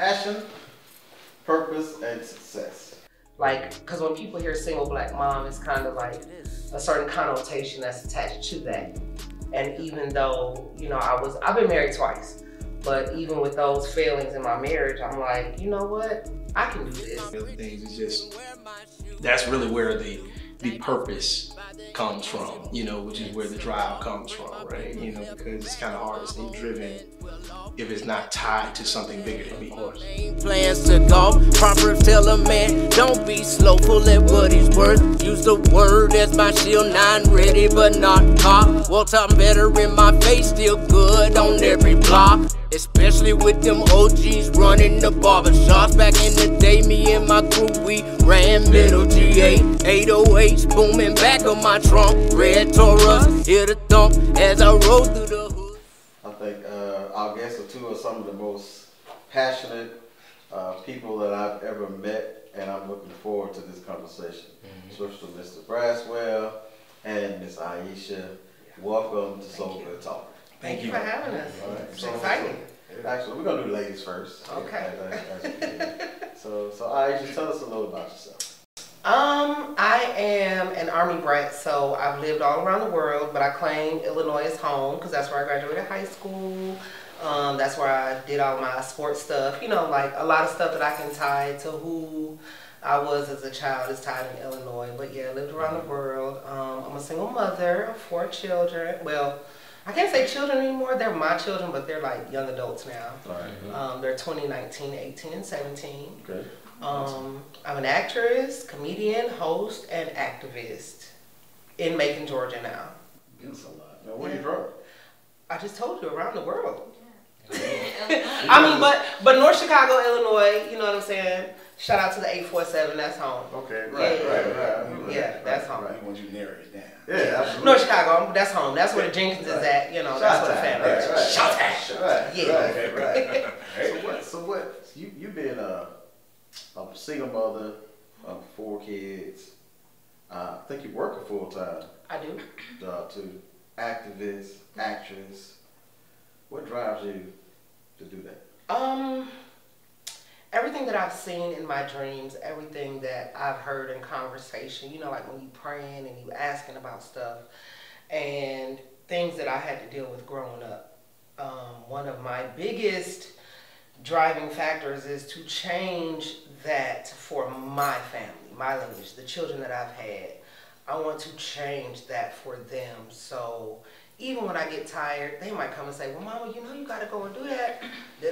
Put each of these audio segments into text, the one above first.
passion, purpose, and success. Like, because when people hear single black mom, it's kind of like a certain connotation that's attached to that. And even though, you know, I've been married twice, but even with those failings in my marriage, I'm like, you know what? I can do this. The other things is just, that's really where the purpose comes from, you know, which is where the drive comes from, right? You know, because it's kind of hard to stay driven if it's not tied to something bigger than me. Plans to golf, proper tell a man, don't be slowful at what he's worth. Use the word as my shield, not ready but not caught. Well, I'm better in my face, still good on every block. Especially with them OGs running the barbershops. Back in the day, me and my crew, we ran middle G8, 808s booming back of my trunk. Red Taurus, hear the thump as I roll through the hood. I think our guests are two of some of the most passionate people that I've ever met, and I'm looking forward to this conversation. Especially Mr. Braswell and Miss Aisha. Welcome to SoulGood Talkin. Thank you for having us. All right. It's exciting. Actually, we're going to do ladies first. Okay. So Aisha, tell us a little about yourself. I am an Army brat, so I've lived all around the world, but I claim Illinois is home because that's where I graduated high school. That's where I did all my sports stuff. You know, like a lot of stuff that I can tie to who I was as a child is tied in Illinois. But yeah, I lived around the world. I'm a single mother of 4 children. Well, I can't say children anymore. They're my children, but they're like young adults now. All right. They're 20, 19, 18, and 17. Okay. I'm an actress, comedian, host, and activist in Macon, Georgia now. That's a lot. Now, where you from? I just told you, around the world. I mean, but North Chicago, Illinois, you know what I'm saying? Shout out to the 847, that's home. Okay, right. Yeah, that's home. Right. Once you narrow it down. Yeah, absolutely. North Chicago, that's home. That's where the Jenkins is at, you know, that's where the family is. Right. Shot yeah. Right. So what, you being a single mother of 4 kids, I think you work full time. I do. To activist, actress. What drives you to do that? Everything that I've seen in my dreams, everything that I've heard in conversation, you know, like when you praying and you asking about stuff, and things that I had to deal with growing up. One of my biggest driving factors is to change that for my family, my lineage, the children that I've had. I want to change that for them. So even when I get tired, they might come and say, well, Mama, you know you got to go and do that.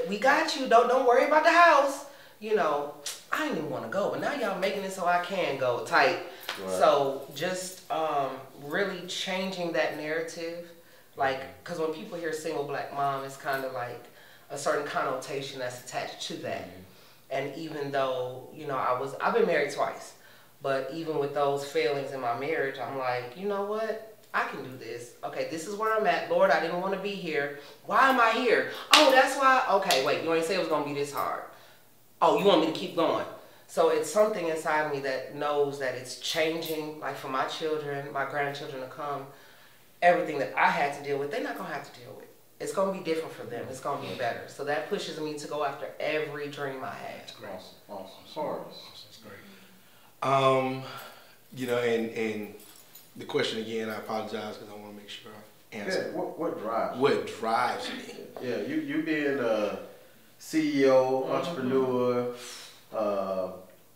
We got you. Don't worry about the house. You know, I didn't even want to go, but now y'all making it so I can go type. Right. So just really changing that narrative. Like, because when people hear single black mom, it's kind of like a certain connotation that's attached to that. And even though, you know, I've been married twice, but even with those failings in my marriage, I'm like, you know what? I can do this. Okay, this is where I'm at. Lord, I didn't want to be here. Why am I here? Oh, that's why. Okay, wait, you ain't say it was going to be this hard. Oh, you want me to keep going. So it's something inside me that knows that it's changing, like for my children, my grandchildren to come, everything that I had to deal with, they're not going to have to deal with. It's going to be different for them. It's going to be better. So that pushes me to go after every dream I had. That's great. Awesome. Sorry. That's great. You know, and the question again, I apologize because I want to make sure I answer. Yeah, what drives you? What drives me? Yeah, you being a CEO, entrepreneur,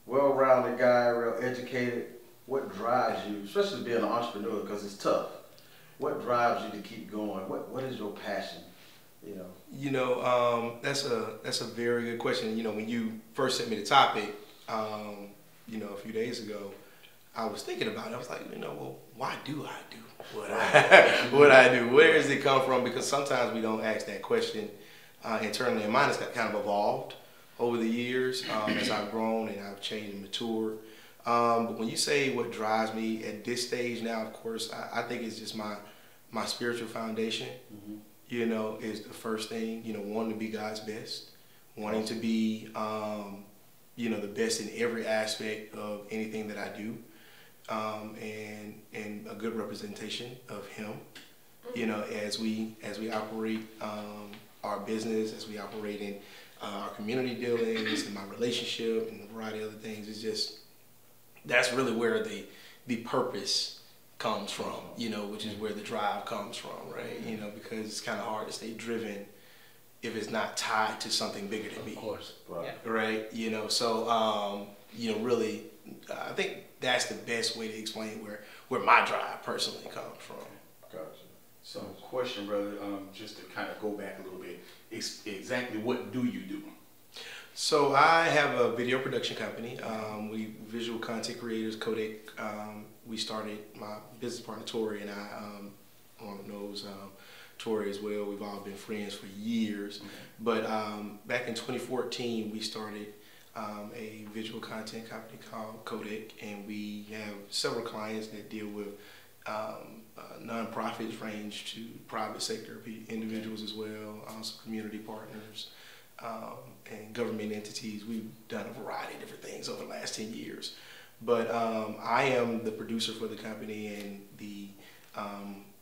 well-rounded guy, real educated. What drives you, especially being an entrepreneur, because it's tough? What drives you to keep going? What is your passion? You know, that's a very good question. You know, when you first sent me the topic, you know, a few days ago, I was thinking about it. I was like, you know, well, why do I do what I do? Where does it come from? Because sometimes we don't ask that question internally. And mine has kind of evolved over the years as I've grown and I've changed and matured. But when you say what drives me at this stage now, of course, I think it's just my spiritual foundation. You know, is the first thing. You know, wanting to be God's best, wanting to be, you know, the best in every aspect of anything that I do. And a good representation of Him, you know, as we operate our business, as we operate in our community dealings and my relationship and a variety of other things. It's just, that's really where the purpose comes from, you know, which is where the drive comes from, right? You know, because it's kind of hard to stay driven if it's not tied to something bigger than me. Of course. Right? You know, so, you know, really, I think that's the best way to explain where my drive personally comes from. Gotcha. So, question, brother, just to kind of go back a little bit, exactly what do you do? So I have a video production company. We visual content creators, Kodak. We started, my business partner Tori and I, knows Tori as well. We've all been friends for years. But back in 2014, we started a visual content company called Kodak, and we have several clients that deal with nonprofits, range to private sector individuals as well, also community partners, and government entities. We've done a variety of different things over the last 10 years. But I am the producer for the company and the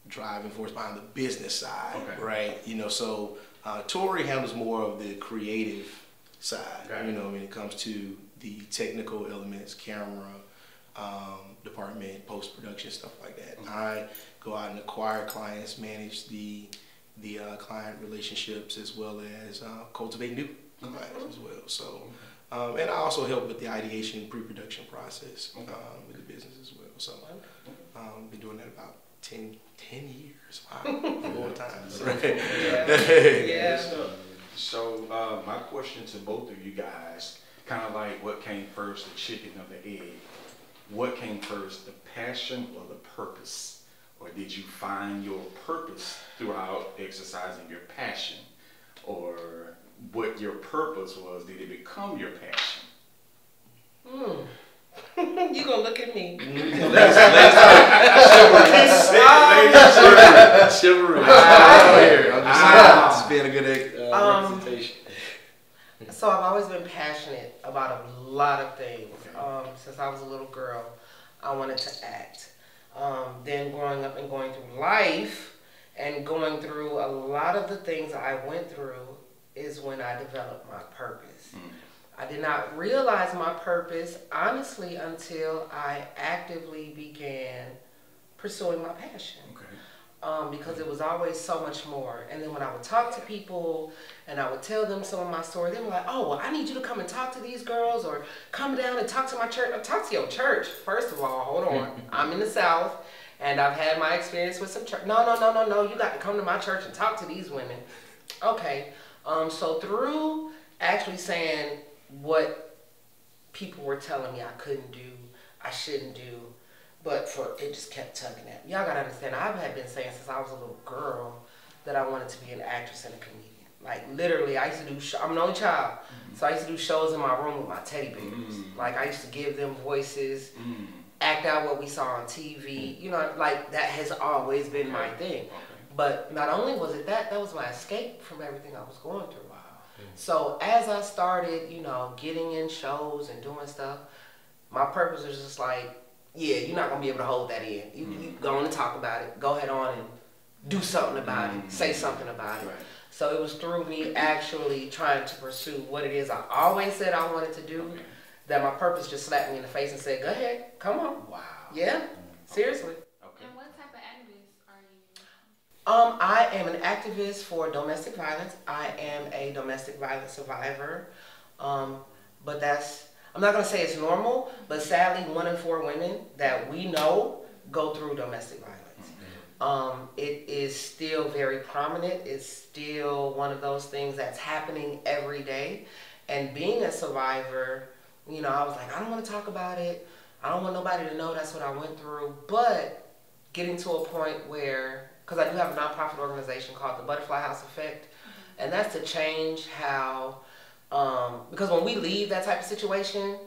driving force behind the business side, right? You know, so Tori handles more of the creative side, you know, when it comes to the technical elements, camera, department, post-production, stuff like that. I go out and acquire clients, manage the client relationships, as well as cultivate new clients as well. So, and I also help with the ideation, pre-production process with the business as well. So, been doing that about 10 years. Wow, a long time. Right? Yeah. So, my question to both of you guys, kind of like what came first, the chicken or the egg? What came first, the passion or the purpose? Or did you find your purpose throughout exercising your passion? Or what your purpose was, did it become your passion? You gonna look at me. Chivalry. I'm just being a good representation. So I've always been passionate about a lot of things. Since I was a little girl, I wanted to act. Then growing up and going through life and going through a lot of the things I went through is when I developed my purpose. I did not realize my purpose, honestly, until I actively began pursuing my passion. Because it was always so much more. And then when I would talk to people and I would tell them some of my story, they were like, oh, well, I need you to come and talk to these girls, or come down and talk to my church. Talk to your church. First of all, hold on. I'm in the South and I've had my experience with some church. No. You got to come to my church and talk to these women. Okay. So through actually saying what people were telling me I couldn't do, I shouldn't do, but it just kept tugging at me. Y'all gotta understand, I've been saying since I was a little girl that I wanted to be an actress and a comedian. Like literally, I used to do, I'm an only child, so I used to do shows in my room with my teddy bears. Like I used to give them voices, act out what we saw on TV, you know, like that has always been my thing. But not only was it that was my escape from everything I was going through. So as I started, you know, getting in shows and doing stuff, my purpose was just like, yeah, you're not going to be able to hold that in. You go on and talk about it. Go ahead on and do something about it. Say something about it. So it was through me actually trying to pursue what it is I always said I wanted to do that my purpose just slapped me in the face and said, go ahead, come on. Wow. Yeah, seriously. And what type of activist are you? I am an activist for domestic violence. I am a domestic violence survivor. But I'm not going to say it's normal, but sadly 1 in 4 women that we know go through domestic violence. It is still very prominent. It's still one of those things that's happening every day. And being a survivor, you know, I was like, I don't want to talk about it. I don't want nobody to know that's what I went through. But getting to a point where, because I do have a nonprofit organization called the Butterfly House Effect, and that's to change how, because when we leave that type of situation,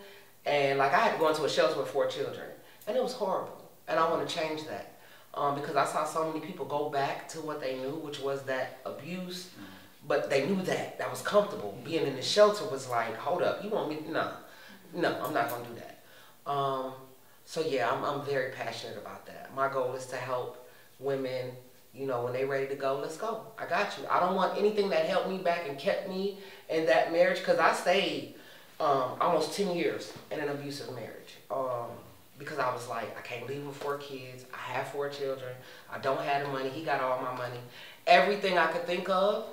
and like I had to go into a shelter with 4 children, and it was horrible, and I want to change that, because I saw so many people go back to what they knew, which was that abuse, but they knew that was comfortable. Being in the shelter was like, hold up, you want me? No, I'm not going to do that. So yeah, I'm very passionate about that. My goal is to help women, You know, when they ready to go, let's go. I got you. I don't want anything that held me back and kept me in that marriage, because I stayed almost 10 years in an abusive marriage. Because I was like, I can't leave with 4 kids. I have 4 children. I don't have the money. He got all my money. Everything I could think of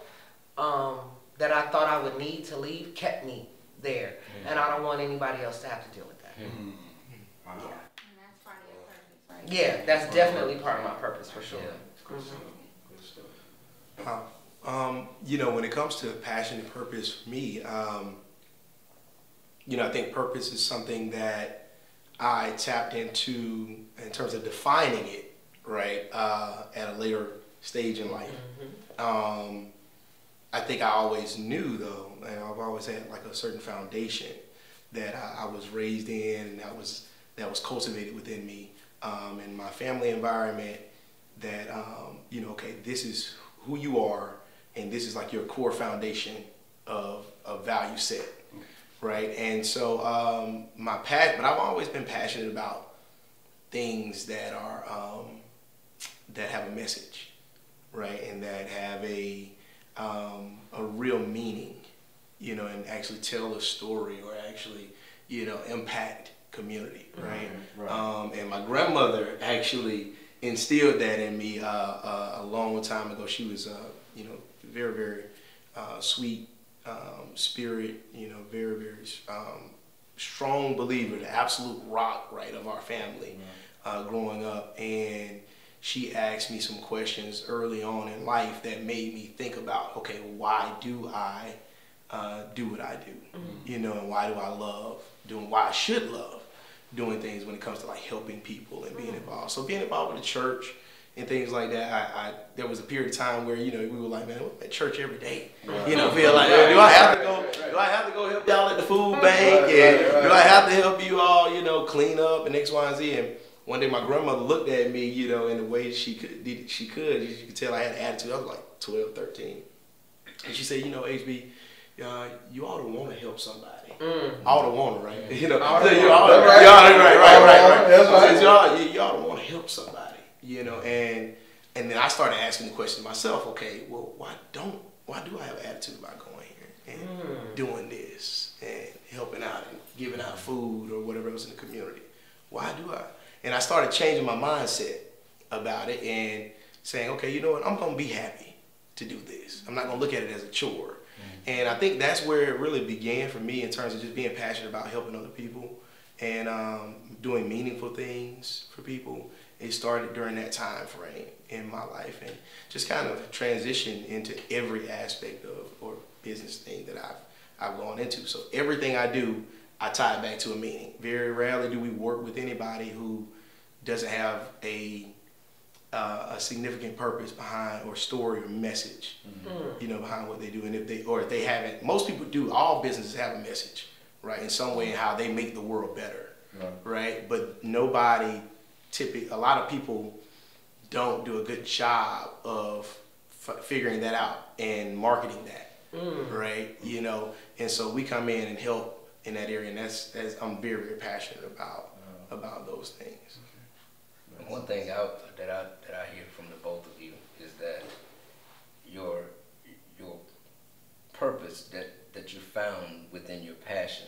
that I thought I would need to leave kept me there. And I don't want anybody else to have to deal with that. And Yeah. that's part of your purpose, right? Yeah, that's definitely part of my purpose, for sure. Good stuff. You know, when it comes to passion and purpose for me, you know, I think purpose is something that I tapped into in terms of defining it, right, at a later stage in life. I think I always knew, though, and I've always had like a certain foundation that I was raised in, and that was cultivated within me, in my family environment, that, you know, okay, this is who you are, and this is like your core foundation of value set, right? And so but I've always been passionate about things that are, that have a message, right? And that have a real meaning, you know, and actually tell a story, or actually, you know, impact community, right? And my grandmother actually instilled that in me a long time ago. She was, you know, very, very sweet spirit, you know, very, very strong believer, the absolute rock, right, of our family growing up. And she asked me some questions early on in life that made me think about, okay, why do I do what I do? You know, and why do I love doing, why I should love doing things when it comes to like helping people and being involved. So being involved with the church and things like that, there was a period of time where, you know, we were like, man, we're at church every day. You know, feel like, do I have to go help y'all at the food bank? And do I have to help you all, you know, clean up and X, Y, and Z? And one day my grandmother looked at me, you know, in the way she could, you could tell I had an attitude. I was like 12, 13. And she said, you know, HB, you ought to want to help somebody. Ought to want to, right? You know, you ought to want to help somebody, you know. And then I started asking the question to myself, okay, well, why do I have an attitude about going here and doing this and helping out and giving out food or whatever else in the community? Why do I? And I started changing my mindset about it and saying, okay, you know what, I'm going to be happy to do this. I'm not going to look at it as a chore. And I think that's where it really began for me in terms of just being passionate about helping other people and doing meaningful things for people. It started during that time frame in my life and just kind of transitioned into every aspect of or business thing that I've gone into. So everything I do, I tie it back to a meaning. Very rarely do we work with anybody who doesn't have a significant purpose behind, or story or message, you know, behind what they do. And if they haven't, most people do, all businesses have a message, right? In some way, in how they make the world better, right? But nobody, a lot of people don't do a good job of figuring that out and marketing that, right? You know, and so we come in and help in that area, and that's I'm very, very passionate about those things. One thing that I hear from the both of you is that your purpose that you found within your passion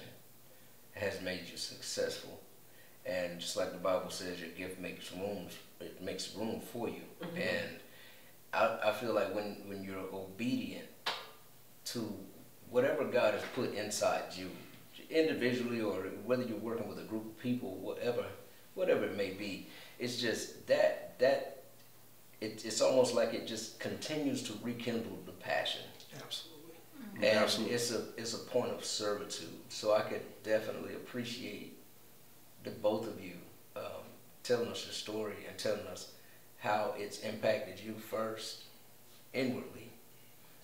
has made you successful, and just like the Bible says, your gift makes room for you. And I feel like when you're obedient to whatever God has put inside you, individually or whether you're working with a group of people, whatever it may be, it's just that it's almost like it just continues to rekindle the passion. Absolutely. And Absolutely. it's a point of servitude. So I could definitely appreciate the both of you telling us your story and telling us how it's impacted you first inwardly,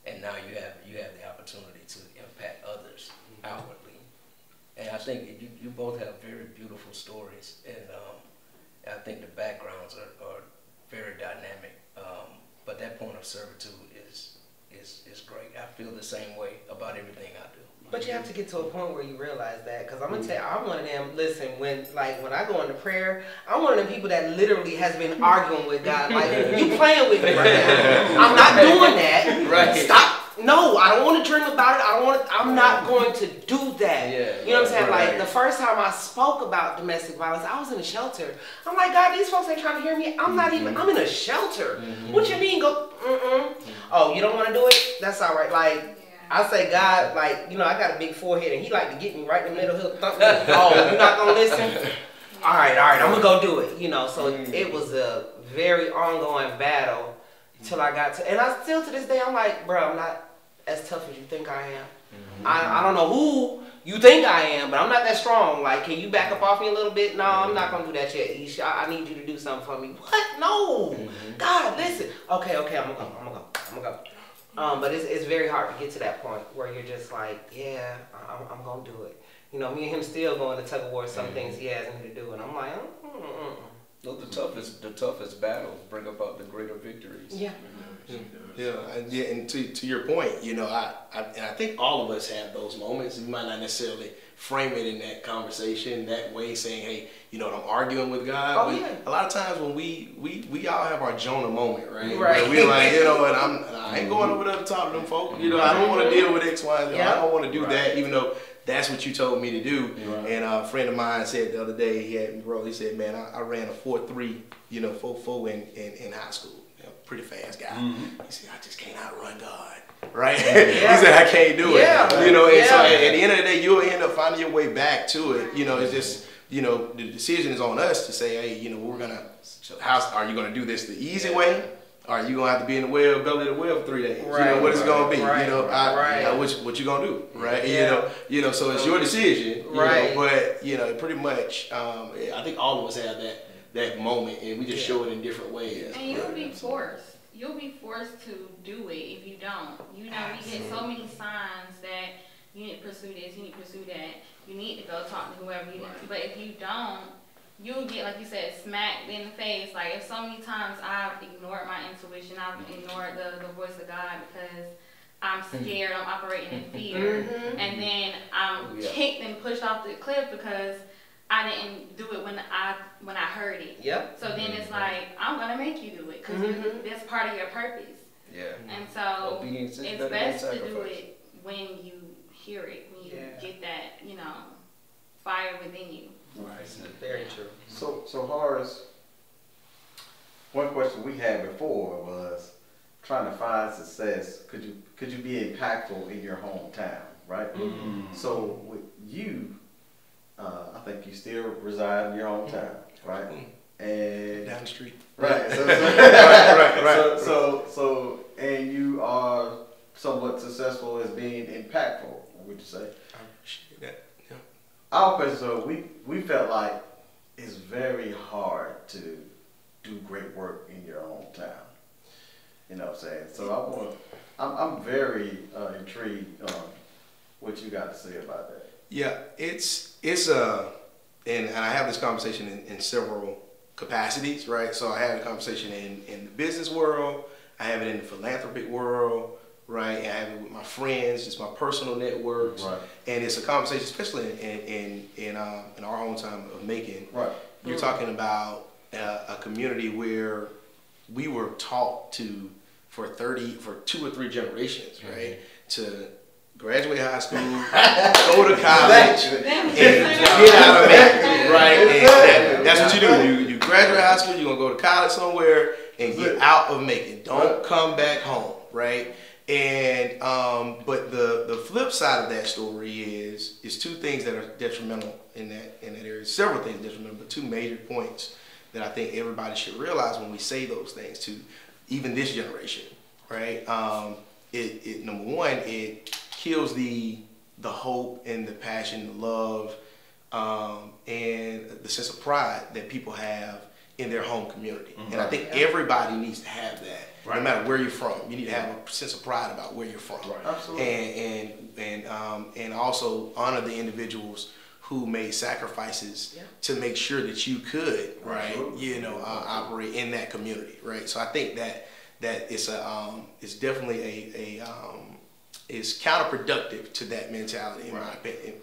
and now you have the opportunity to impact others outwardly. And I think you both have very beautiful stories, and I think the backgrounds are very dynamic. But that point of servitude is great. I feel the same way about everything I do. But you have to get to a point where you realize that, because I'm gonna tell you, I'm one of them. Listen, when I go into prayer, I'm one of them people that literally has been arguing with God. Like, you playing with me right now? I'm not doing that. Right. Stop. No, I don't want to dream about it. I'm not going to do that. Yeah, you know what I'm saying? Like, the first time I spoke about domestic violence, I was in a shelter. I'm like, God, these folks ain't trying to hear me. I'm not even. I'm in a shelter. What you mean? Go. Oh, you don't want to do it? That's all right. Like. I say, God, like, you know, I got a big forehead, and he like to get me right in the middle. He'll thump me. Oh, you're not going to listen? All right, I'm going to go do it. You know, so it was a very ongoing battle till I got to, and I still to this day, I'm like, bro, I'm not as tough as you think I am. I don't know who you think I am, but I'm not that strong. Like, can you back up off me a little bit? No, I'm not going to do that yet, Aisha. I need you to do something for me. What? No. God, listen. Okay, I'm going to go. But it's very hard to get to that point where you're just like, yeah, I'm going to do it. You know, me and him still going to tug of war some things he asks me to do, and I'm like, No, the toughest battles bring about the greater victories. Yeah. And to your point, you know, I think all of us have those moments. We might not necessarily frame it in that conversation that way, saying, hey, you know, I'm arguing with God. A lot of times when we all have our Jonah moment, right? Where we're like, you know, and I ain't going over there to talk to them folk. You know, I don't want to deal with X, Y, and Z. I don't want to do that, even though that's what you told me to do. And a friend of mine said the other day, he said, man, I ran a 4.3, you know, 4.4 in high school. You know, pretty fast guy. He said, I just can't outrun God. Right? He said, I can't do it. You know, and so at the end of the day, you'll end up finding your way back to it. You know, it's just, you know, the decision is on us to say, hey, you know, are you going to do this the easy way? Or are you going to have to be in the belly of the whale for 3 days? You know, what is it going to be? You know, what you going to do? Right? You know, so it's your decision. You know, but, you know, pretty much, I think all of us have that moment, and we just show it in different ways. And you'll be forced. You'll be forced to do it if you don't. You know, we get so many signs that you need to pursue this, you need to pursue that, you need to go talk to whoever you need to. But if you don't, you'll get, like you said, smacked in the face. Like, if so many times I've ignored my intuition, I've ignored the voice of God because I'm scared, I'm operating in fear. And then I'm kicked and pushed off the cliff because I didn't do it when I heard it. So then it's like, I'm gonna make you do it because that's part of your purpose. And so it's best to do it when you hear it, when you get that, you know, fire within you. Very true. So Horace, one question we had before was trying to find success. Could you be impactful in your hometown, right? So with you, I think you still reside in your hometown, right? And down the street. Right. So and you are somewhat successful as being impactful, would you say? I appreciate that. Yeah. Our question, so we felt like it's very hard to do great work in your hometown. You know what I'm saying? So I'm very intrigued on what you got to say about that. Yeah, it's and I have this conversation in several capacities, right? So I have a conversation in the business world, I have it in the philanthropic world, right? And I have it with my friends, just my personal networks, and it's a conversation, especially in our own time of Macon. You're talking about a community where we were taught for 2 or 3 generations, right? To graduate high school, go to college, and get out of Macon, right? And that's what you do. You graduate high school, you're going to go to college somewhere and get out of Macon. Don't come back home, right? And but the flip side of that story is 2 things that are detrimental in that area. Several things detrimental, but 2 major points that I think everybody should realize when we say those things to even this generation, right? Number one, it kills the hope and the passion, the love, and the sense of pride that people have in their home community. And I think everybody needs to have that, no matter where you're from. You need to have a sense of pride about where you're from. Absolutely. And also honor the individuals who made sacrifices to make sure that you could, you know, operate in that community, right? So I think that it's definitely counterproductive to that mentality, in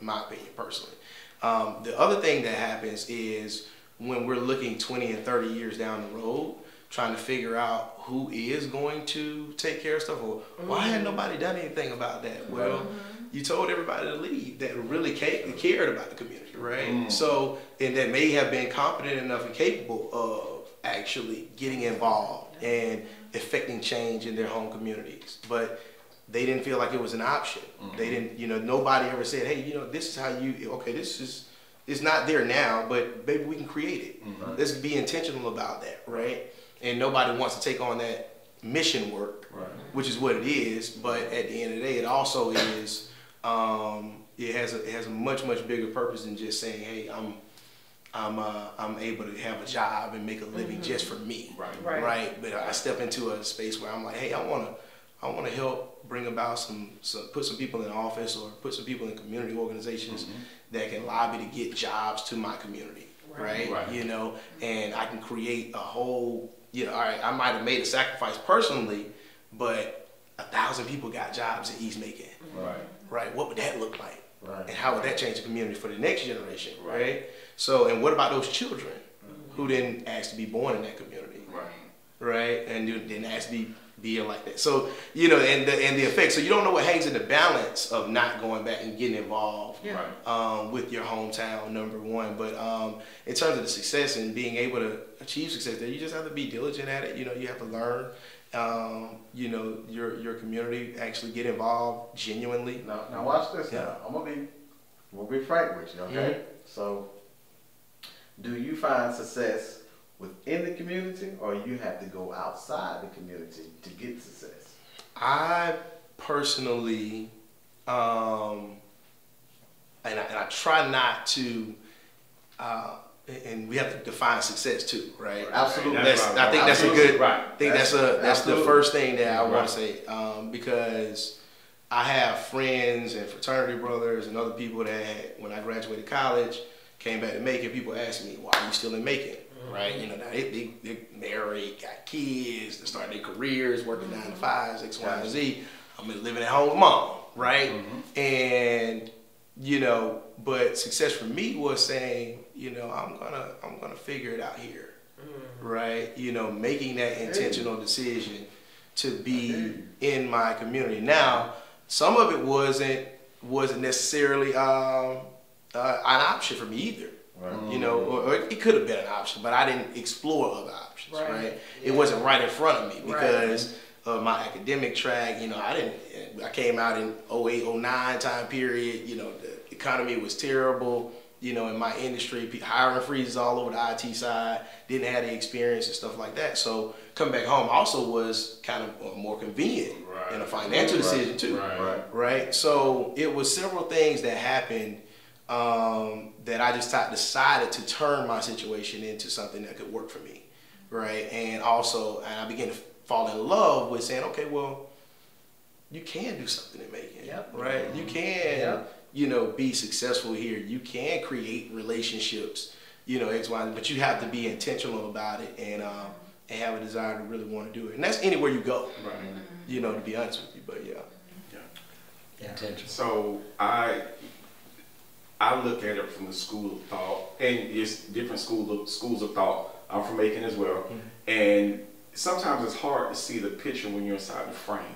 my opinion, personally. The other thing that happens is when we're looking 20 and 30 years down the road, trying to figure out who is going to take care of stuff, or why had nobody done anything about that? Well, you told everybody to leave that really cared about the community, right? So, and that may have been competent enough and capable of actually getting involved and affecting change in their home communities. But they didn't feel like it was an option. They didn't, nobody ever said, hey, this is how it's not there now, but maybe we can create it. Let's be intentional about that, right? And nobody wants to take on that mission work, which is what it is. But at the end of the day, it also is, it has a much bigger purpose than just saying, hey, I'm able to have a job and make a living just for me, right? But I step into a space where I'm like, hey, I want to help bring about put some people in office or put some people in community organizations that can lobby to get jobs to my community, right? And I can create a whole, all right, I might have made a sacrifice personally, but 1,000 people got jobs in East Macon, right? What would that look like? And how would that change the community for the next generation, right? So, and what about those children who didn't ask to be born in that community, right? And didn't ask to be like that. So, and the effect. So you don't know what hangs in the balance of not going back and getting involved with your hometown, number one. But in terms of the success and being able to achieve success there, you just have to be diligent at it. You have to learn, your community, actually get involved genuinely. Now watch this. Now I'm gonna be frank with you, okay? So, do you find success within the community, or you have to go outside the community to get success? I personally, and I try not to, and we have to define success too, right? Absolutely. I think that's a good. I think that's the first thing that I want to say, because I have friends and fraternity brothers and other people that when I graduated college, came back to Macon, people ask me, why are you still in Macon? Right? Now they married, got kids, they started their careers, working 9 to 5s, X, Y, and Z. I'm living at home with mom, right? And, but success for me was saying, I'm gonna figure it out here, right? Making that intentional decision to be in my community. Now, some of it wasn't necessarily an option for me either. Or it could have been an option, but I didn't explore other options, right? It wasn't right in front of me because of my academic track. I came out in 08, 09 time period. The economy was terrible. In my industry, hiring freezes all over the IT side, didn't have the experience and stuff like that. So coming back home also was kind of more convenient and a financial decision too, right? So it was several things that happened that I just decided to turn my situation into something that could work for me, right? And I began to fall in love with saying, okay, well, you can do something in Macon, right? You can, be successful here. You can create relationships, X, Y, but you have to be intentional about it and have a desire to really want to do it. And that's anywhere you go, to be honest with you, but intentional. So I look at it from the school of thought, and it's different schools of thought. I'm from Macon as well, and sometimes it's hard to see the picture when you're inside the frame.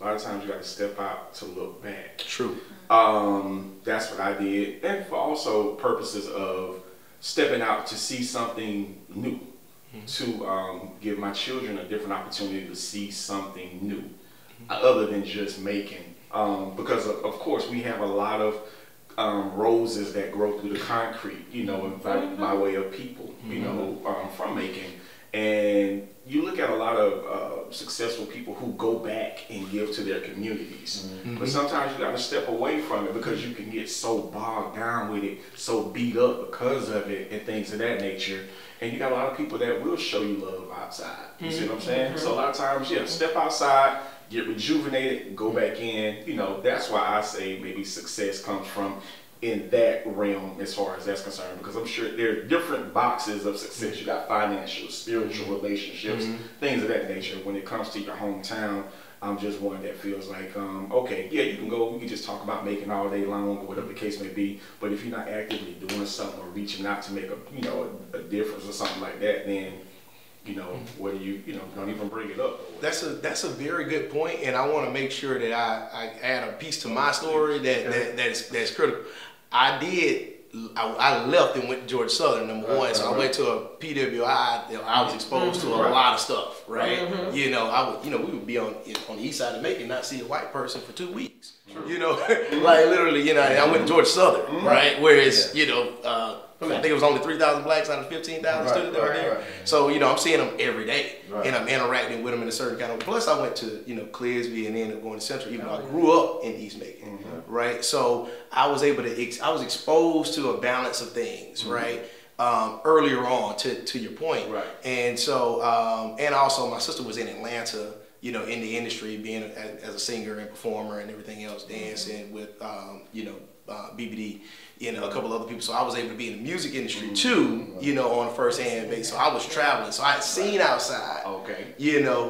A lot of times you got to step out to look back. True. That's what I did, and for also purposes of stepping out to see something new, to give my children a different opportunity to see something new, other than just Macon. Because of course we have a lot of roses that grow through the concrete, by way of people, from Macon. And you look at a lot of successful people who go back and give to their communities. But sometimes you got to step away from it because you can get so bogged down with it, so beat up because of it and things of that nature. And you got a lot of people that will show you love outside. You see what I'm saying? So a lot of times, step outside, get rejuvenated, go back in. That's why I say maybe success comes from in that realm as far as that's concerned, because I'm sure there are different boxes of success. You got financial, spiritual, relationships, things of that nature. When it comes to your hometown, I'm just one that feels like, okay, yeah, you can go, we can just talk about making all day long or whatever the case may be. But if you're not actively doing something or reaching out to make a difference or something like that, then what do you don't even bring it up. That's a very good point, and I want to make sure that I add a piece to my story that's critical. I left and went to Georgia Southern, number one. So I went to a PWI. I was exposed to a lot of stuff, right? We would be on the east side of Macon, not see a white person for 2 weeks. Like literally, I went to Georgia Southern, right? Whereas, I think it was only 3,000 blacks out of 15,000 students that were there. Right. So, I'm seeing them every day, and I'm interacting with them in a certain kind of way. Plus, I went to, Clearsville and ended up going to Central, even though I grew up in East Macon, right? So, I was exposed to a balance of things, right? Earlier on, to your point. Right. And so, and also my sister was in Atlanta, in the industry, being as a singer and performer and everything else, dancing with, BBD, a couple other people. So I was able to be in the music industry too, on a first-hand basis. So I was traveling. So I had seen outside,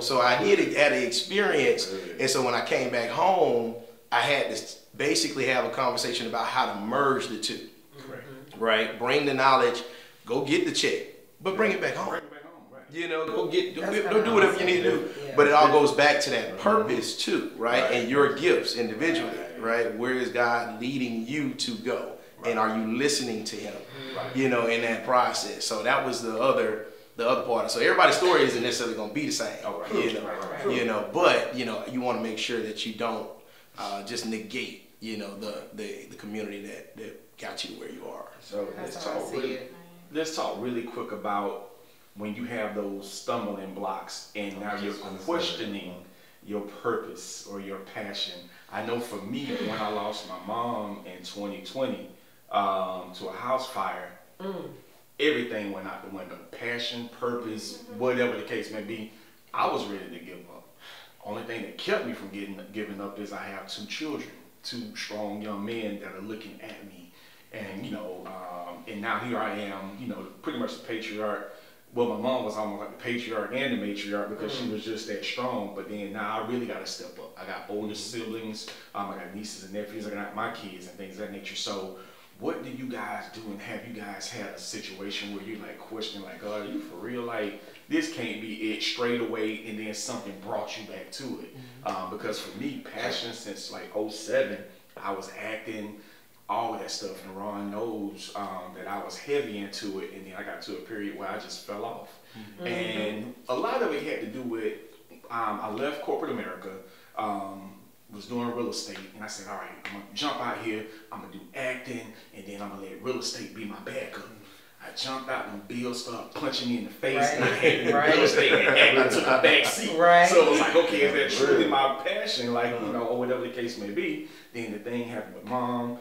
so I had an experience. And so when I came back home, I had to basically have a conversation about how to merge the two. Right? Bring the knowledge, go get the check, but bring it back home. Go do whatever you need to do. But it all goes back to that purpose too, right? And your gifts individually, right? Where is God leading you to go? And are you listening to him, in that process? So that was the other part. So everybody's story isn't necessarily going to be the same, but, you want to make sure that you don't just negate, the community that got you where you are. So let's talk really quick about when you have those stumbling blocks and now you're questioning your purpose or your passion. I know for me, when I lost my mom in 2020 to a house fire, everything went out the window. Passion, purpose, whatever the case may be, I was ready to give up. Only thing that kept me from giving up is I have 2 children, 2 strong young men that are looking at me. And, and now here I am, pretty much the patriarch. Well, my mom was almost like the patriarch and the matriarch because she was just that strong. But then now I really got to step up. I got older siblings. I got nieces and nephews. I got my kids and things of that nature. So what do you guys do? And have you guys had a situation where you question God, are you for real? Like, this can't be it straight away, and then something brought you back to it. Because for me, passion since 07, I was acting, all of that stuff, and Ron knows that I was heavy into it, and then I got to a period where I just fell off. And a lot of it had to do with, I left corporate America, was doing real estate, and I said, all right, I'm gonna jump out here, I'm gonna do acting, and then I'm gonna let real estate be my backup. I jumped out and Bill started punching me in the face, and I had real estate and acting to the back seat. So it was like, okay, is that truly my passion, or whatever the case may be? Then the thing happened with Mom.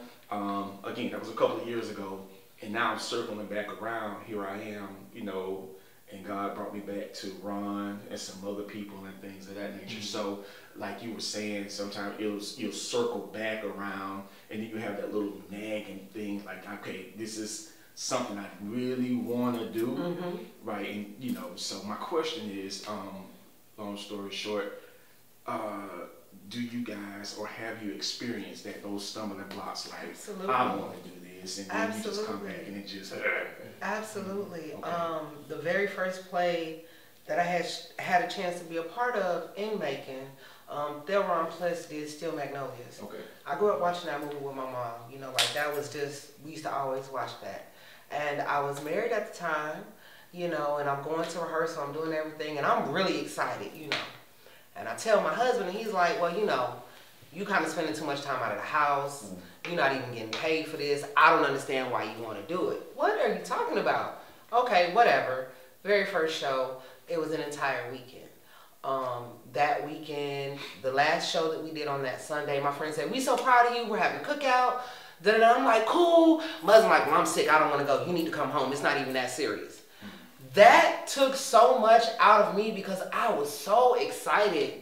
Again, that was a couple of years ago, and now I'm circling back around. Here I am, and God brought me back to Ron and some other people and things of that nature. So, like you were saying, sometimes you'll circle back around, and then you have that little nagging thing, like, okay, this is something I really want to do, right? And so my question is, long story short, do you guys, or have you experienced those stumbling blocks, like, absolutely, I want to do this, and then you just come back and it just absolutely. Okay. The very first play that I had a chance to be a part of in Macon, Thelron Plus did Still Magnolias. Okay. I grew up watching that movie with my mom. That was just, we used to always watch that. And I was married at the time, and I'm going to rehearsal, I'm doing everything, and I'm really excited, And I tell my husband, and he's like, well, you kind of spending too much time out of the house. You're not even getting paid for this. I don't understand why you want to do it. What are you talking about? Okay, whatever. Very first show, it was an entire weekend. That weekend, the last show that we did on that Sunday, my friend said, we so proud of you. We're having a cookout. I'm like, cool. My husband's like, well, I'm sick. I don't want to go. You need to come home. It's not even that serious. That took so much out of me because I was so excited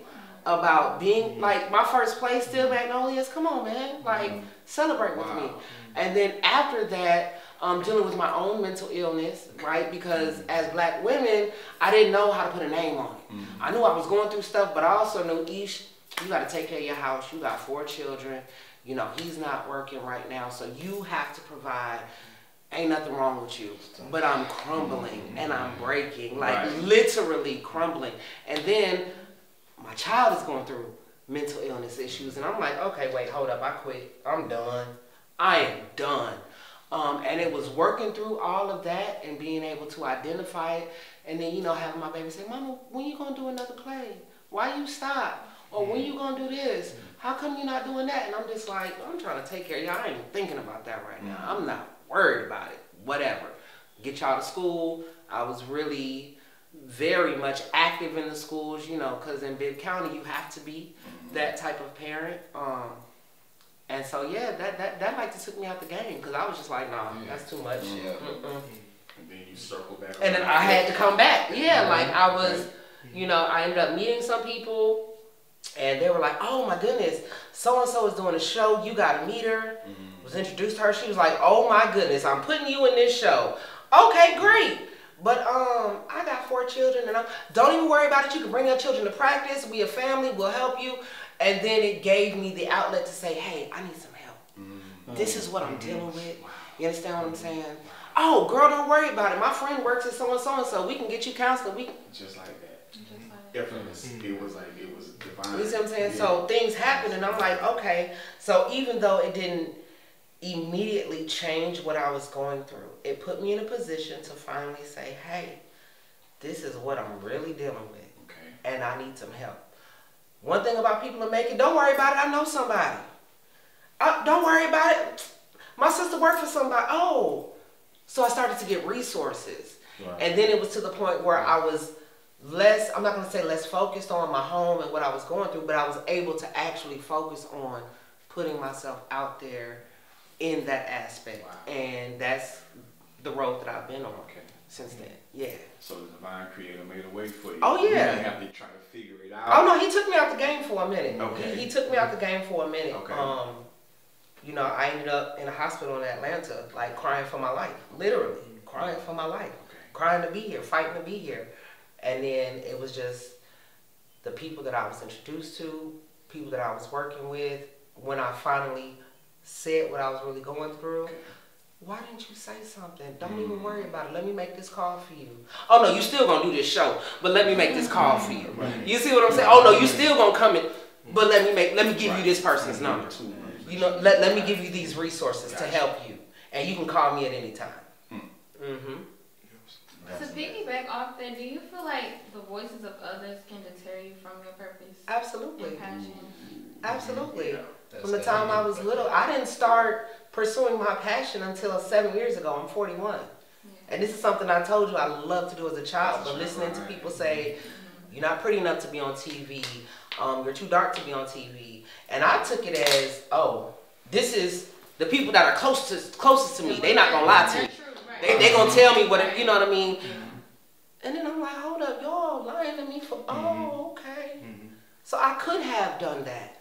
about being, like, my first play, Still Magnolias. Come on, man. Like, celebrate with me. And then after that, dealing with my own mental illness, right? Because as Black women, I didn't know how to put a name on it. I knew I was going through stuff, but I also knew, you got to take care of your house. You got 4 children. You know, he's not working right now, so you have to provide. Ain't nothing wrong with you, but I'm crumbling and I'm breaking, like literally crumbling. And then my child is going through mental illness issues, and I'm like, okay, wait, hold up, I quit. I'm done. I am done. And it was working through all of that and being able to identify it, and then, you know, having my baby say, Mama, when you gonna do another play? Why you stop? Or when you gonna do this? How come you're not doing that? And I'm just like, I'm trying to take care of y'all. I ain't thinking about that right now. I'm not worried about it. Whatever. Get y'all to school. I was really very much active in the schools, you know, because in Bibb County you have to be that type of parent. And so yeah, that like took me out the game, because I was just like, nah, that's too much. And then you circle back. And then I had to come back. Yeah, like I was, you know, I ended up meeting some people, and they were like, oh my goodness, so-and-so is doing a show, you gotta meet her. Was introduced to her, she was like, oh my goodness, I'm putting you in this show. Okay, great. But I got 4 children, and don't even worry about it. You can bring your children to practice. We a family, we'll help you. And then it gave me the outlet to say, hey, I need some help. This is what I'm dealing with. You understand what I'm saying? Oh, girl, don't worry about it. My friend works at so-and-so, we can get you counseling. Just like that. It was like, it was divine. You see what I'm saying? So things happen, and I'm like, okay. So even though it didn't immediately change what I was going through, it put me in a position to finally say, hey, this is what I'm really dealing with. And I need some help. One thing about people in Macon, don't worry about it. I know somebody. Don't worry about it. My sister worked for somebody. Oh. So I started to get resources. And then it was to the point where I was less, I'm not going to say less focused on my home and what I was going through, but I was able to actually focus on putting myself out there in that aspect. And that's the road that I've been on since then. Yeah. So the divine creator made a way for you. Oh yeah. You didn't have to try to figure it out. Oh no, he took me out the game for a minute. Okay. He took me out the game for a minute. Okay. You know, I ended up in a hospital in Atlanta, like crying for my life. Literally, crying for my life. Crying to be here, fighting to be here. And then it was just the people that I was introduced to, people that I was working with. When I finally said what I was really going through, why didn't you say something? Don't even worry about it. Let me make this call for you. Oh no, you still gonna do this show, but let me make this call for you. You see what I'm saying? Oh no, you still gonna come in, but let me give you this person's number. You know, let me give you these resources to help you, and you can call me at any time. To piggyback off that, do you feel like the voices of others can deter you from your purpose? Absolutely. And passion? Absolutely. From the time I was little, I didn't start pursuing my passion until 7 years ago. I'm 41. And this is something I told you I loved to do as a child, but listening to people say, you're not pretty enough to be on TV, you're too dark to be on TV. And I took it as, oh, this is the people that are closest to me. They're not going to lie to me. They're going to tell me what, you know what I mean? And then I'm like, hold up, y'all lying to me for, oh, okay. So I could have done that.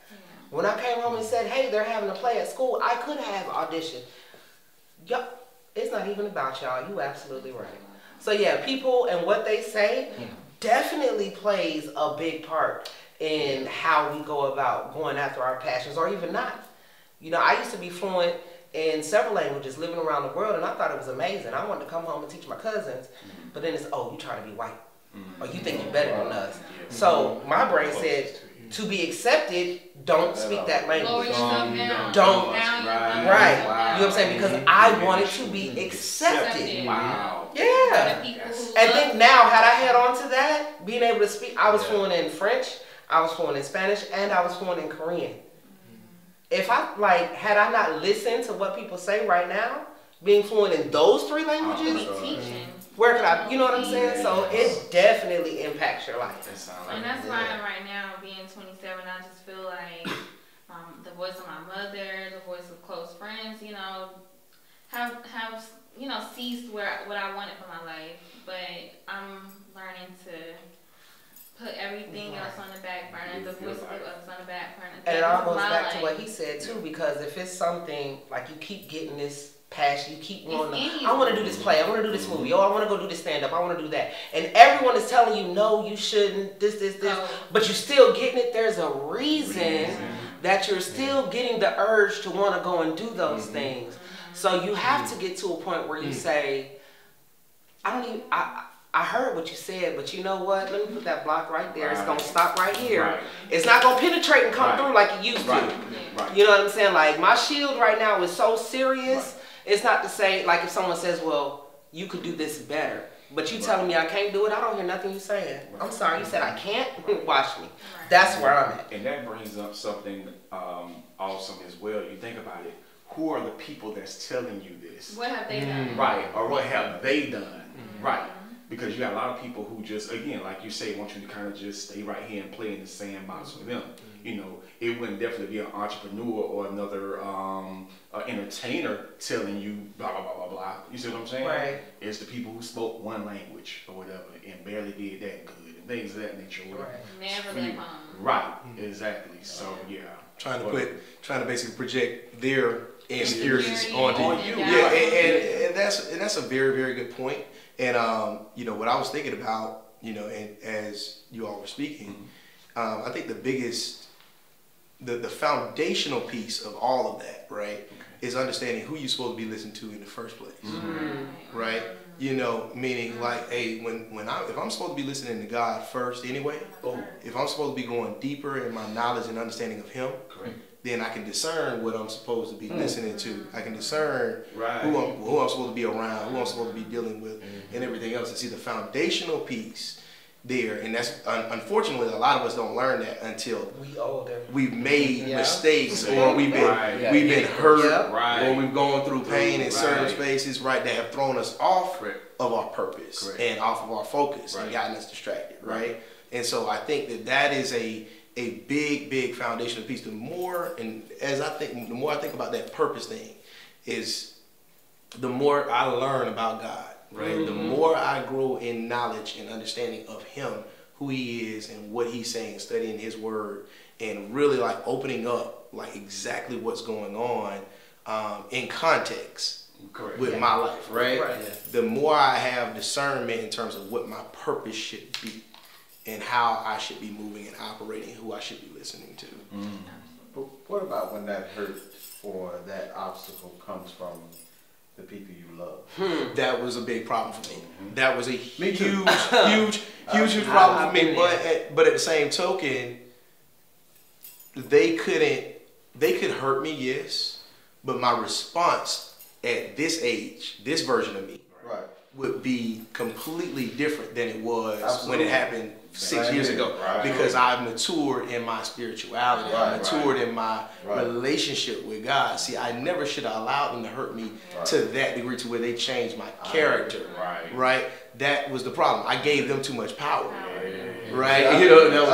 When I came home and said, hey, they're having a play at school, I could have auditioned. Yup, it's not even about y'all. You absolutely right. So yeah, people and what they say definitely plays a big part in how we go about going after our passions, or even not. You know, I used to be fluent in several languages, living around the world, and I thought it was amazing. I wanted to come home and teach my cousins, but then it's, oh, you trying to be white, or you think you're better than us. So my brain said, to be accepted, don't speak that language. Don't. Right. You know what I'm saying? Because I wanted to be accepted. Wow. Yeah. And then now, had I had on to that, being able to speak, I was fluent in French, I was fluent in Spanish, and I was fluent in Korean. If had I not listened to what people say right now, being fluent in those 3 languages, where could I, you know what I'm saying? So it definitely impacts your life. And that's why right now, being 27, I just feel like the voice of my mother, the voice of close friends, you know, have you know, ceased what I wanted for my life. But I'm learning to put everything else on the back burner, the voice of others on the back burner. And it all goes back to what he said too, because if it's something like you keep getting this passion. You keep wanting It's in to, you. I want to do this play, I want to do this movie, oh, I want to go do this stand-up, I want to do that. And everyone is telling you, no, you shouldn't, this, Oh. but you're still getting it. There's a reason that you're still getting the urge to want to go and do those things. So you have to get to a point where you say, I heard what you said, but you know what? Let me put that block right there. It's going to stop right here. Right. It's not going to penetrate and come through like it used to. Right. You know what I'm saying? Like, my shield right now is so serious. It's not to say, like, if someone says, well, you could do this better, but you telling me I can't do it, I don't hear nothing you saying. I'm sorry, you said I can't? Watch me. That's where I'm at. And that brings up something awesome as well. You think about it. Who are the people that's telling you this? What have they done? Right. Or what have they done? Right. Because you got a lot of people who just, again, like you say, want you to kind of just stay right here and play in the sandbox with them. You know, it wouldn't definitely be an entrepreneur or another entertainer telling you blah, blah, blah, blah, blah. You see what I'm saying? Right. It's the people who spoke one language or whatever and barely did that good and things of that nature. Never been home. Right. Exactly. So, yeah. Trying to basically project their insecurities onto you. Yeah. Yeah, and that's a very, very good point. And you know, what I was thinking about, you know, and as you all were speaking, I think the biggest, the foundational piece of all of that, right, is understanding who you're supposed to be listening to in the first place, right? You know, meaning like, hey, if I'm supposed to be listening to God first anyway, if I'm supposed to be going deeper in my knowledge and understanding of Him, then I can discern what I'm supposed to be listening to. I can discern who I'm supposed to be around, who I'm supposed to be dealing with, and everything else. And see the foundational piece there, and that's unfortunately a lot of us don't learn that until we've made mistakes, or we've been hurt, or we've gone through pain in certain spaces, right, that have thrown us off of our purpose and off of our focus and gotten us distracted, right? And so I think that is a big foundational piece. The more I think about that purpose thing, is the more I learn about God, right? The more I grow in knowledge and understanding of Him, who He is and what He's saying, studying His Word, and really like opening up like exactly what's going on in context with my life, right? The more I have discernment in terms of what my purpose should be, and how I should be moving and operating, who I should be listening to. But what about when that hurt or that obstacle comes from the people you love? That was a big problem for me. That was a huge problem for me. But at the same token, they could hurt me, yes, but my response at this age, this version of me, would be completely different than it was when it happened 6 years ago, because I've matured in my spirituality, I've matured in my relationship with God. See, I never should have allowed them to hurt me to that degree, to where they changed my character, right? That was the problem. I gave them too much power, right? You know, that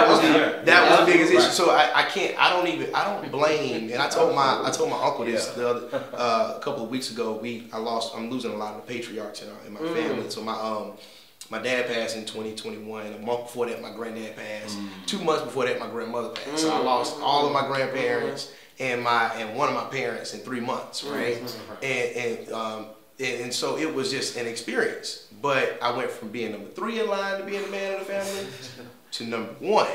was the biggest issue. So I don't blame. And I told my uncle this the other a couple of weeks ago. I'm losing a lot of the patriarchs in my family. So my dad passed in 2021. A month before that, my granddad passed. 2 months before that, my grandmother passed. So I lost all of my grandparents and one of my parents in 3 months, right? And so it was just an experience. But I went from being number 3 in line to being the man of the family to number 1.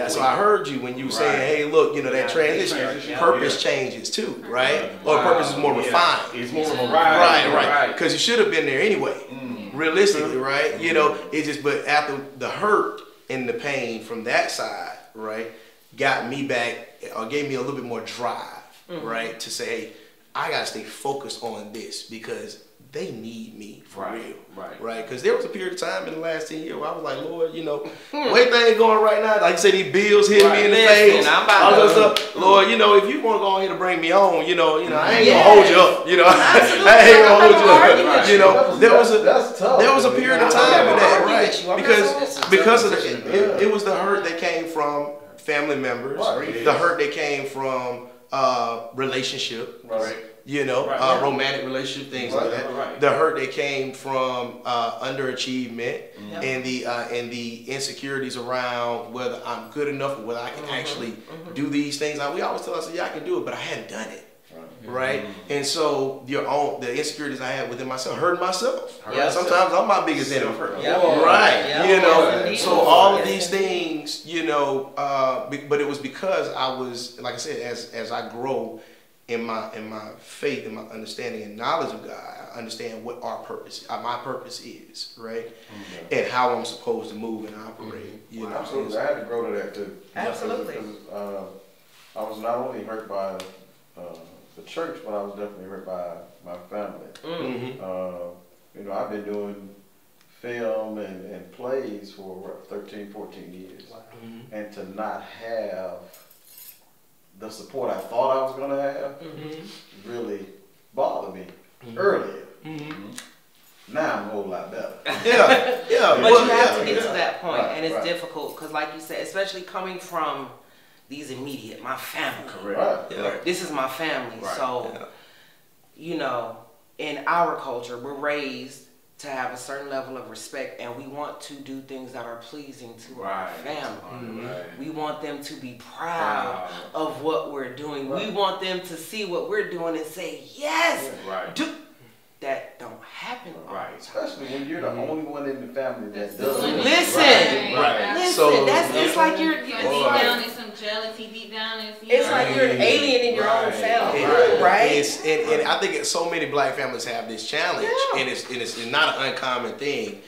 So I heard you when you were saying, hey, look, you know, that transition, purpose changes too, right? Or purpose is more refined. It's more right. Because you should have been there anyway, realistically, right? You know, but after the hurt and the pain from that side, right, got me back, or gave me a little bit more drive, right, to say, hey, I got to stay focused on this because they need me for real, right? Because there was a period of time in the last 10 years where I was like, Lord, you know, the way things going right now, like you say, these bills hitting me in the face, all that stuff. Lord, you know, if you want to go ahead and bring me on, you know, I ain't gonna hold you up, you know, I ain't gonna hold you up, you know. There was a period of time with that, right? Because of it was the hurt that came from family members, the hurt that came from relationship, you know, romantic relationship, things like that. The hurt that came from underachievement and the insecurities around whether I'm good enough or whether I can actually do these things. We always tell ourselves, yeah, I can do it, but I hadn't done it. right? And so the insecurities I had within myself, hurt myself. Yeah. Sometimes I'm my biggest enemy. Yeah. Right, Yeah. you know, Yeah. so all of these things, you know, but it was because I was, like I said, as I grow in my faith and my understanding and knowledge of God, I understand what my purpose is, right? And how I'm supposed to move and operate. You know, absolutely. I had to grow to that too. Absolutely. Because I was not only hurt by the church, but I was definitely hurt by my family. You know, I've been doing film and plays for what, 13, 14 years. And to not have the support I thought I was going to have really bothered me earlier. Now I'm a whole lot better. Yeah. But you have to get to that point, Right, and it's right. difficult because, like you said, especially coming from these immediate, my family. Correct. Yeah. This is my family, so you know, in our culture, we're raised to have a certain level of respect, and we want to do things that are pleasing to our family. We want them to be proud of what we're doing. We want them to see what we're doing and say, yes, that don't happen all the time. Especially when you're the only one in the family that does it. Listen, listen, So, it's like you're Deep down there's some jealousy, deep down it's like you're an alien in your own family, right? And I think so many black families have this challenge, and it's not an uncommon thing.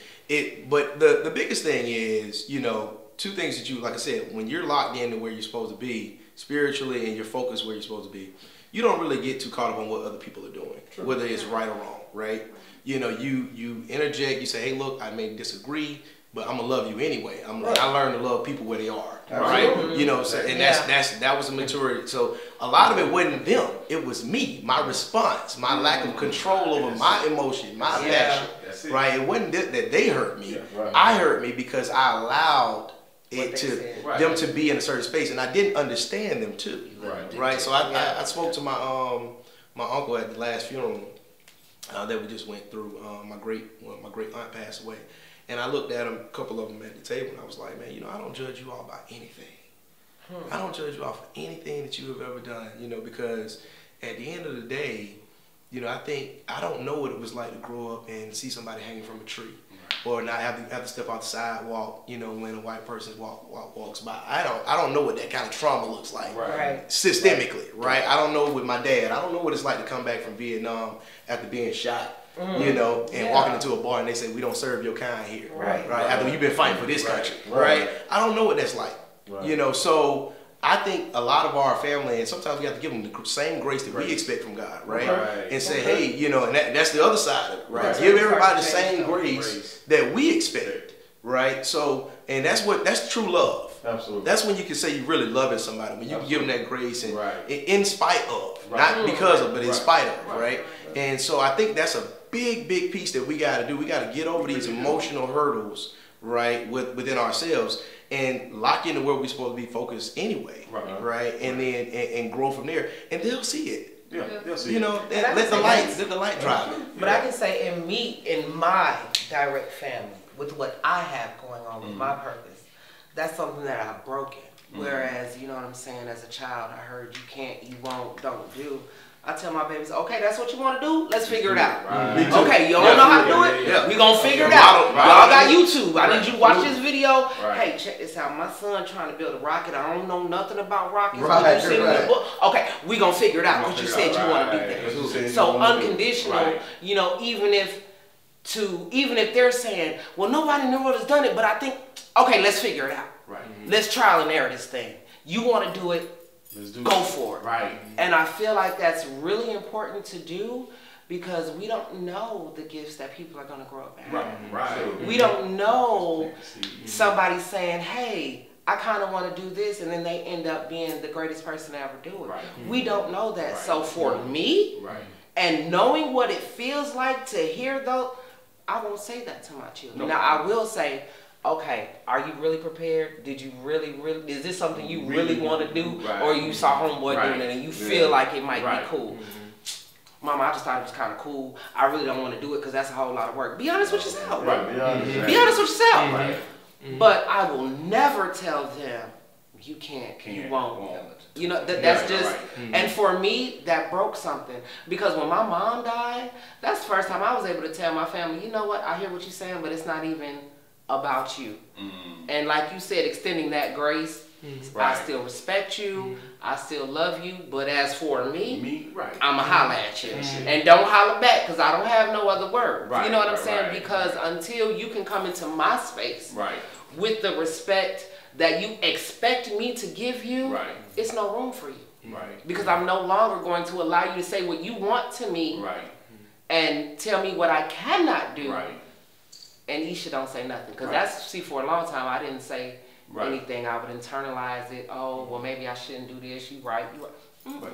But the biggest thing is, you know, two things that you, like I said, when you're locked into where you're supposed to be spiritually and you're focused where you're supposed to be, you don't really get too caught up on what other people are doing, whether it's right or wrong, right? You know, you interject, you say, hey, look, I may disagree, but I'm gonna love you anyway. I learned to love people where they are, right? You know, so, and that was a maturity. So a lot of it wasn't them; it was me, my response, my lack of control over my emotion, my passion, right? It wasn't that they hurt me; I hurt me because I allowed them to be in a certain space, and I didn't understand them too, right? So I spoke to my uncle at the last funeral that we just went through. My great aunt passed away. And I looked at them, a couple of them at the table, and I was like, man, you know, I don't judge you all by anything. I don't judge you all for anything that you have ever done, you know, because at the end of the day, you know, I don't know what it was like to grow up and see somebody hanging from a tree, or not have to step out the sidewalk, you know, when a white person walks by. I don't know what that kind of trauma looks like, systemically, right? I don't know with my dad. I don't know what it's like to come back from Vietnam after being shot. You know, and walking into a bar and they say, we don't serve your kind here, right? After you've been fighting for this country, right? I don't know what that's like, you know, so I think a lot of our family, and sometimes we have to give them the same grace that we expect from God, right? And say, hey, you know, and that's the other side of it, right? Give everybody the same grace that we expect, right? So, and that's true love. Absolutely. That's when you can say you're really loving somebody, when you can give them that grace and in spite of, not because of, but in spite of, right? And so I think that's a big piece that we got to do. We got to get over these emotional hurdles, right, within ourselves and lock into where we're supposed to be focused anyway, right? And then and grow from there, and they'll see it. They'll see you know, let the light drive it. But I can say in my direct family, with what I have going on with my purpose, that's something that I've broken. Whereas, you know what I'm saying, as a child, I heard you can't, you won't, don't do. I tell my babies, okay, that's what you want to do? Let's figure it out. Okay, you don't know how to do it? We gonna figure it out. Y'all got YouTube. I need you to watch this video. Hey, check this out. My son trying to build a rocket. I don't know nothing about rockets. Okay, we gonna figure it out because you said you want to do that. So unconditional, you know, even if they're saying, well, nobody in the world has done it, but I think, okay, let's figure it out. Let's trial and error this thing. You want to do it, go for it. And I feel like that's really important to do because we don't know the gifts that people are going to grow up having. We don't know somebody saying, hey, I kind of want to do this, and then they end up being the greatest person to ever do it. We don't know that. So for me, and knowing what it feels like to hear those, I won't say that to my children. Now, I will say, okay, are you really prepared? Did you really, is this something you really want to do? Or you saw homeboy doing it and you feel like it might be cool? Mama, I just thought it was kind of cool. I really don't want to do it because that's a whole lot of work. Be honest with yourself. Be honest with yourself. But I will never tell them you can't, Can't, you won't. won't. You know, that's just, right. and for me, that broke something. Because when my mom died, that's the first time I was able to tell my family, you know what, I hear what you're saying, but it's not even about you. And like you said, extending that grace, I still respect you, I still love you, but as for me, I'ma holler at you. And don't holler back, because I don't have no other words. You know what I'm saying? Because until you can come into my space with the respect that you expect me to give you, it's no room for you. Because I'm no longer going to allow you to say what you want to me and tell me what I cannot do. And Aisha don't say nothing. Because that's, see, for a long time I didn't say anything. I would internalize it. Oh, well, maybe I shouldn't do this. You right. You right.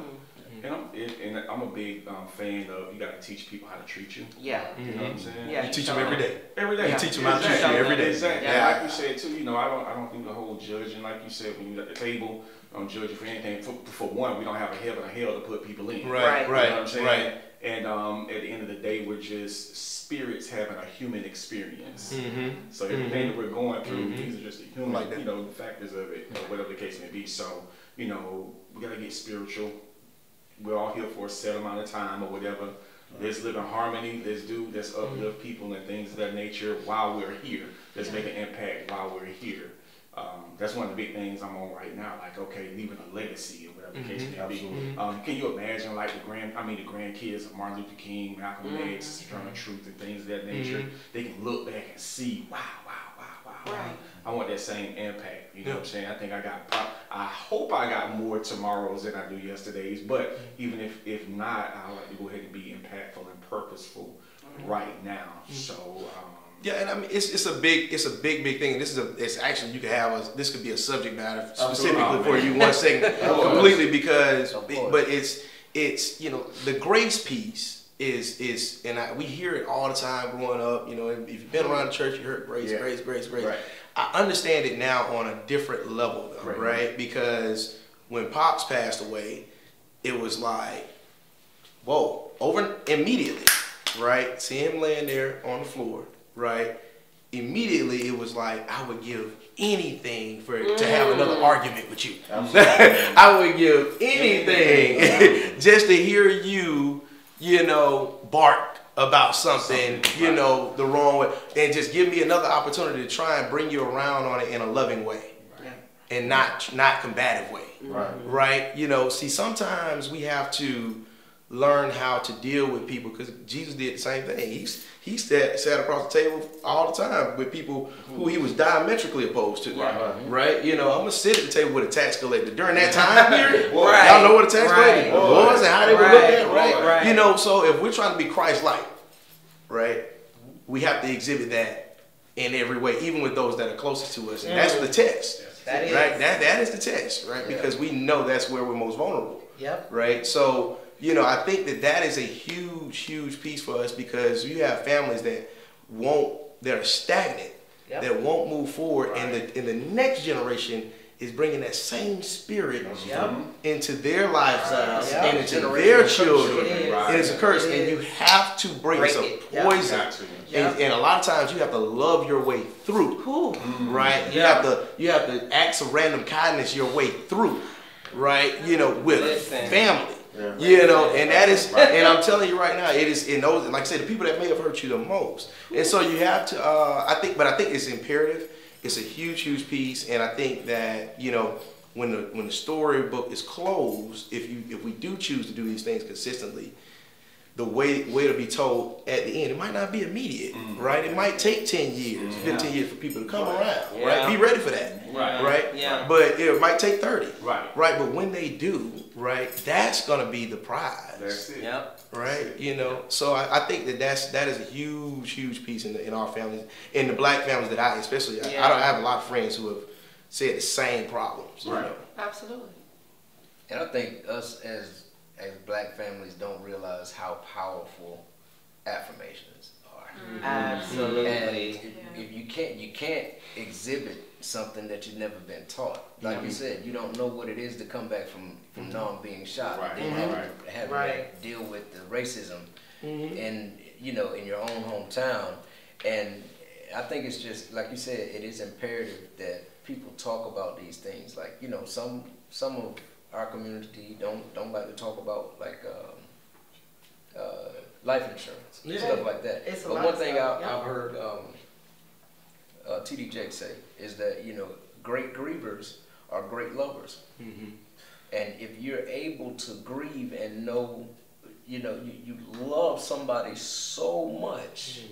And I'm a big fan of, you got to teach people how to treat you. You know what I'm saying? You teach them every day. Every day. You teach them how to treat you every day. Exactly. And like you said too, you know, I don't think the whole judging, like you said, when you're at the table, don't judge you for anything. For one, we don't have a heaven or hell to put people in. You know what I'm saying? And at the end of the day, we're just spirits having a human experience. So everything that we're going through, these are just the human, you know, the factors of it, or whatever the case may be. So, you know, we gotta get spiritual. We're all here for a set amount of time or whatever. Let's live in harmony. Let's uplift people and things of that nature while we're here. Let's make an impact while we're here. That's one of the big things I'm on right now. Like, okay, leaving a legacy or whatever the case may be. Can you imagine, like, the grandkids of Martin Luther King, Malcolm X, Sojourner Truth, and things of that nature? They can look back and see, wow. I want that same impact. You know what I'm saying? I think I hope I got more tomorrows than I do yesterdays. But even if not, I like to go ahead and be impactful and purposeful right now. So. Yeah, and I mean it's a big thing. It's actually, you could have this could be a subject matter specifically for you 1 second completely, because but it's you know, the grace piece is and we hear it all the time growing up. You know, if you've been around the church, you heard grace. I understand it now on a different level though, right? Because when Pops passed away, it was like, whoa, over immediately, right? See him laying there on the floor. Right, immediately it was like, I would give anything to have another argument with you. I would give anything just to hear you, you know, bark about something, you know, the wrong way, and just give me another opportunity to try and bring you around on it in a loving way, and not combative way. Right. You know, see, sometimes we have to learn how to deal with people, because Jesus did the same thing. He sat across the table all the time with people who he was diametrically opposed to. Right? You know, I'm gonna sit at the table with a tax collector during that time period. Y'all know what a tax collector was and how they would look at, right? You know, so if we're trying to be Christ-like, right, we have to exhibit that in every way, even with those that are closest to us. And that's the test. That is the test, right? Because we know that's where we're most vulnerable. Right? So, you know, I think that is a huge piece for us, because you have families that are stagnant, that won't move forward, and the next generation is bringing that same spirit into their lifestyles and into their children. And it's a curse, and you have to break it. It's a poison. And a lot of times you have to love your way through, right? You have to acts of random kindness your way through, right? You know, with family. You know, and that is, and I'm telling you right now, it is in those, like I said, the people that may have hurt you the most. And so you have to, I think it's imperative. It's a huge piece, and I think that, you know, when the storybook is closed, if we do choose to do these things consistently, the way it'll be told at the end, it might not be immediate, right? It might take 10 years, 15 years for people to come around, right? Be ready for that, right? But it might take 30, right? But when they do, right, that's gonna be the prize. That's it. Right? You know, so I think that is a huge piece in our families, in the black families that I have a lot of friends who have said the same problems. You know? Absolutely. And I think us as black families don't realize how powerful affirmations are. Absolutely. And if you can't exhibit something that you've never been taught. Like you said, you don't know what it is to come back from non being shot, and having to deal with the racism in your own hometown. And I think it's just like you said, it is imperative that people talk about these things. Like, you know, some of our community don't like to talk about like life insurance, stuff like that. But one thing I've heard T.D. Jakes say is that, you know, great grievers are great lovers. And if you're able to grieve and know, you know, you love somebody so much,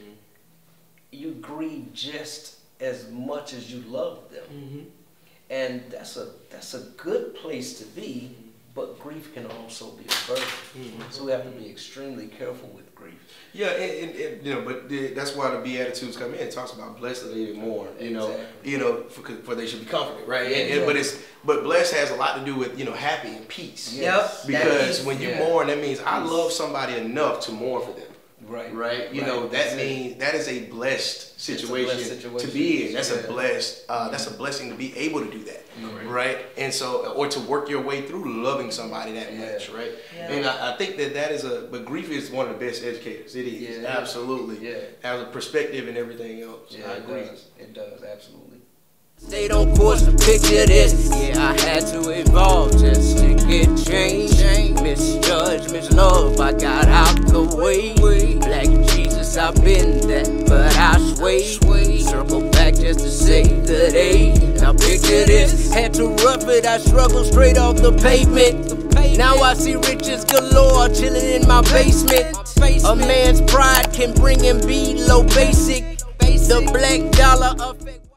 you grieve just as much as you love them. And that's a good place to be, but grief can also be a burden. So we have to be extremely careful with grief. Yeah, and you know, but that's why the Beatitudes come in. It talks about blessed are they more, you know, for they should be comforted, right? But blessed has a lot to do with, you know, happy and peace. Because when you mourn, that means I love somebody enough to mourn for them. Right. You know, that means that is a blessed situation to be in. That's a blessed. That's a blessing to be able to do that. Right. And so, or to work your way through loving somebody that much. Right. And I think that is but grief is one of the best educators. It is absolutely. Has a perspective and everything else. I agree. It does absolutely. Stayed on course to picture this. Yeah, I had to evolve just to get change. Misjudged, mislove, I got out the way. Black Jesus, I've been that, but I swayed. Circle back just to save the day. Now picture this. Had to rough it, I struggled straight off the pavement. Now I see riches galore chilling in my basement. A man's pride can bring him below basic. The black dollar effect.